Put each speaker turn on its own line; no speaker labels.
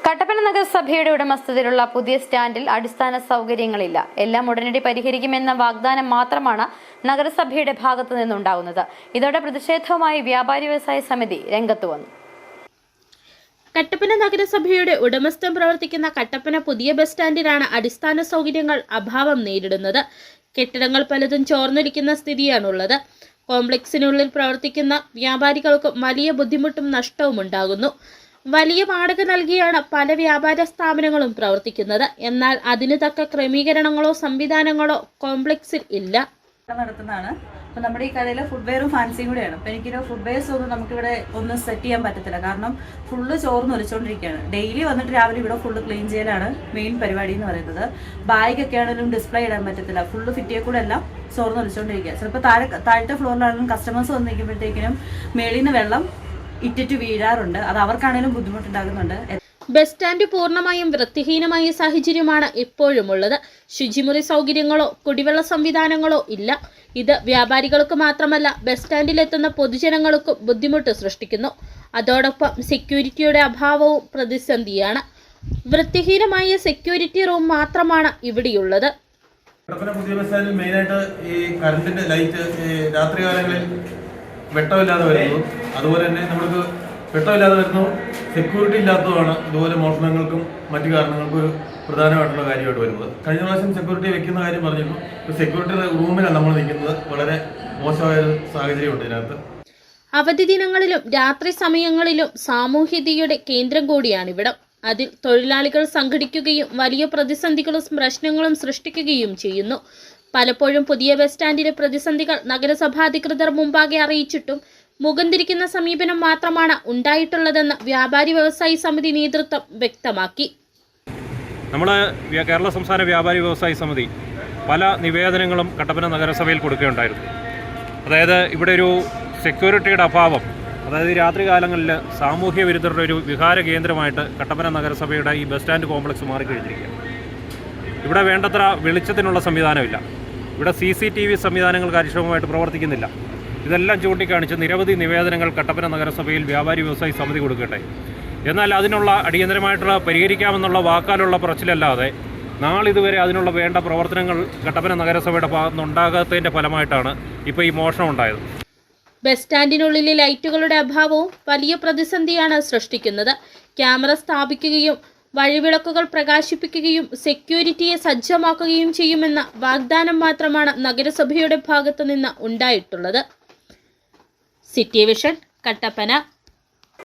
കട്ടപ്പന നഗരസഭയുടെ ഉടമസ്ഥതയിലുള്ള പുതിയ സ്റ്റാൻഡിൽ അടിസ്ഥാന സൗകര്യങ്ങളില്ല. എല്ലാം ഉടനടി പരിഹരിക്കുമെന്ന വാഗ്ദാനം മാത്രമാണ് നഗരസഭയുടെ ഭാഗത്തു നിന്നുണ്ടാകുന്നത്. ഇതോടെ പ്രതിഷേധവുമായി വ്യാപാരി വ്യവസായ സമിതി രംഗത്ത് വന്നു.
കട്ടപ്പന നഗരസഭയുടെ ഉടമസ്ഥം പ്രവർത്തിക്കുന്ന കട്ടപ്പന പുതിയ ബസ് സ്റ്റാൻഡിലാണ് അടിസ്ഥാന സൗകര്യങ്ങൾ അഭാവം നേരിടുന്നത്. കെട്ടിടങ്ങൾ പലതും ചോർന്നൊലിക്കുന്ന സ്ഥിതിയാണുള്ളത്. കോംപ്ലക്സിനുള്ളിൽ പ്രവർത്തിക്കുന്ന വ്യാപാരികൾക്ക് വലിയ ബുദ്ധിമുട്ടും നഷ്ടവും ഉണ്ടാകുന്നു. വലിയ വാടക നൽകിയാണ് പല വ്യാപാര സ്ഥാപനങ്ങളും പ്രവർത്തിക്കുന്നത്. എന്നാൽ അതിന് തക്ക ക്രമീകരണങ്ങളോ സംവിധാനങ്ങളോ കോംപ്ലക്സിൽ ഇല്ല.
നടത്തുന്നതാണ്. അപ്പോൾ നമ്മുടെ ഈ കടയിൽ ഫുഡ്വെയറും ഫാൻസിയും കൂടെയാണ്. അപ്പോൾ എനിക്കൊരു ഫുഡ്വെയർസ് ഒന്നും നമുക്കിവിടെ ഒന്നും സെറ്റ് ചെയ്യാൻ പറ്റത്തില്ല. കാരണം ഫുള്ള് ചോർന്ന് ഒലിച്ചുകൊണ്ടിരിക്കുകയാണ്. ഡെയിലി വന്നിട്ട് രാവിലെ ഇവിടെ ഫുള്ള് ക്ലീൻ ചെയ്യലാണ് മെയിൻ പരിപാടി എന്ന് പറയുന്നത്. ബാഗൊക്കെ ആണെങ്കിലും ഡിസ്പ്ലേ ഇടാൻ പറ്റത്തില്ല. ഫുള്ള് ഫിറ്റിയെ കൂടെ എല്ലാം ചോർന്ന് ഒലിച്ചുകൊണ്ടിരിക്കുക. ചിലപ്പോൾ താഴത്തെ ഫ്ലോറിലാണെങ്കിലും കസ്റ്റമേഴ്സ് വന്ന് നിൽക്കുമ്പോഴത്തേക്കിനും മേളിൽ നിന്ന് വെള്ളം ഇറ്റിറ്റ് വീഴാറുണ്ട്. അത് അവർക്കാണെങ്കിലും ബുദ്ധിമുട്ടുണ്ടാകുന്നുണ്ട്.
ബസ് സ്റ്റാൻഡ് പൂർണ്ണമായും വൃത്തിഹീനമായ സാഹചര്യമാണ് ഇപ്പോഴുമുള്ളത്. ശുചിമുറി സൗകര്യങ്ങളോ കുടിവെള്ള സംവിധാനങ്ങളോ ഇല്ല. ഇത് വ്യാപാരികൾക്ക് മാത്രമല്ല ബസ് സ്റ്റാൻഡിലെത്തുന്ന പൊതുജനങ്ങൾക്കും ബുദ്ധിമുട്ട് സൃഷ്ടിക്കുന്നു. അതോടൊപ്പം സെക്യൂരിറ്റിയുടെ അഭാവവും പ്രതിസന്ധിയാണ്. വൃത്തിഹീനമായ സെക്യൂരിറ്റി റൂം മാത്രമാണ് ഇവിടെയുള്ളത്.
കട്ടപ്പന പുതിയ ബസ് സ്റ്റാൻഡിൽ മെയിനായിട്ട് ഈ കറണ്ടിന്റെ ലൈറ്റ് രാത്രികാലങ്ങളിൽ വെട്ടമില്ലാതെ വരുന്നു. അതുപോലെ തന്നെ നമുക്ക് വെട്ടമില്ലാതെ വരുന്നു, സെക്യൂരിറ്റി ഇല്ലാത്തതുമാണ് ഇതുപോലെ മോഷണങ്ങൾക്കും മറ്റു കാരണങ്ങൾക്കും ഒരു പ്രധാനമായിട്ടുള്ള കാര്യമായിട്ട് വരുന്നത്. കഴിഞ്ഞ പ്രാവശ്യം സെക്യൂരിറ്റി വെക്കുന്ന കാര്യം പറഞ്ഞിരുന്നു. സെക്യൂരിറ്റി റൂമിലാണ് നമ്മൾ നിൽക്കുന്നത്. വളരെ മോശമായൊരു സാഹചര്യമുണ്ട് ഇതിനകത്ത്.
അവധി ദിനങ്ങളിലും രാത്രി സമയങ്ങളിലും സാമൂഹ്യതയുടെ കേന്ദ്രം കൂടിയാണിവിടം. അതിൽ തൊഴിലാളികൾ സംഘടിക്കുകയും വലിയ പ്രതിസന്ധികളും പ്രശ്നങ്ങളും സൃഷ്ടിക്കുകയും ചെയ്യുന്നു. പലപ്പോഴും പുതിയ ബസ് സ്റ്റാൻഡിലെ പ്രതിസന്ധികൾ നഗരസഭാധികൃതർ മുമ്പാകെ അറിയിച്ചിട്ടും മുഖം തിരിക്കുന്ന സമീപനം മാത്രമാണ് ഉണ്ടായിട്ടുള്ളതെന്ന് വ്യാപാരി വ്യവസായി സമിതി നേതൃത്വം വ്യക്തമാക്കി.
നമ്മൾ കേരള സംസ്ഥാന വ്യാപാരി വ്യവസായി സമിതി പല നിവേദനങ്ങളും കട്ടപ്പന നഗരസഭയിൽ കൊടുക്കുകയുണ്ടായിരുന്നു. അതായത് ഇവിടെ ഒരു സെക്യൂരിറ്റിയുടെ അഭാവം, അതായത് രാത്രി കാലങ്ങളിൽ സാമൂഹ്യ വിരുദ്ധരുടെ ഒരു വിഹാര കേന്ദ്രമായിട്ട് കട്ടപ്പന നഗരസഭയുടെ ഈ ബസ് സ്റ്റാൻഡ് കോംപ്ലക്സ് മാറിക്കഴിഞ്ഞിരിക്കുക. ഇവിടെ വേണ്ടത്ര വെളിച്ചത്തിനുള്ള സംവിധാനമില്ല. ഇവിടെ CCTV സംവിധാനങ്ങൾ കാര്യക്ഷമമായിട്ട് പ്രവർത്തിക്കുന്നില്ല. ഇതെല്ലാം ചൂണ്ടിക്കാണിച്ച് നിരവധി നിവേദനങ്ങൾ കട്ടപ്പന നഗരസഭയിൽ വ്യാപാരി വ്യവസായി സമിതി കൊടുക്കട്ടെ. എന്നാൽ അതിനുള്ള അടിയന്തരമായിട്ടുള്ള പരിഹരിക്കാമെന്നുള്ള വാക്കാലുള്ള പറച്ചിലല്ലാതെ നാളിതുവരെ അതിനുള്ള വേണ്ട പ്രവർത്തനങ്ങൾ കട്ടപ്പന നഗരസഭയുടെ ഭാഗത്തുനിന്ന് ഉണ്ടാകാത്തതിൻ്റെ ഫലമായിട്ടാണ് ഇപ്പോൾ ഈ മോഷണം ഉണ്ടായത്.
ബസ് സ്റ്റാൻഡിനുള്ളിലെ ലൈറ്റുകളുടെ അഭാവവും വലിയ പ്രതിസന്ധിയാണ് സൃഷ്ടിക്കുന്നത്. ക്യാമറ സ്ഥാപിക്കുകയും വഴിവിളക്കുകൾ പ്രകാശിപ്പിക്കുകയും സെക്യൂരിറ്റിയെ സജ്ജമാക്കുകയും ചെയ്യുമെന്ന വാഗ്ദാനം മാത്രമാണ് നഗരസഭയുടെ ഭാഗത്തു നിന്ന് ഉണ്ടായിട്ടുള്ളത്. City vision, Kattappana.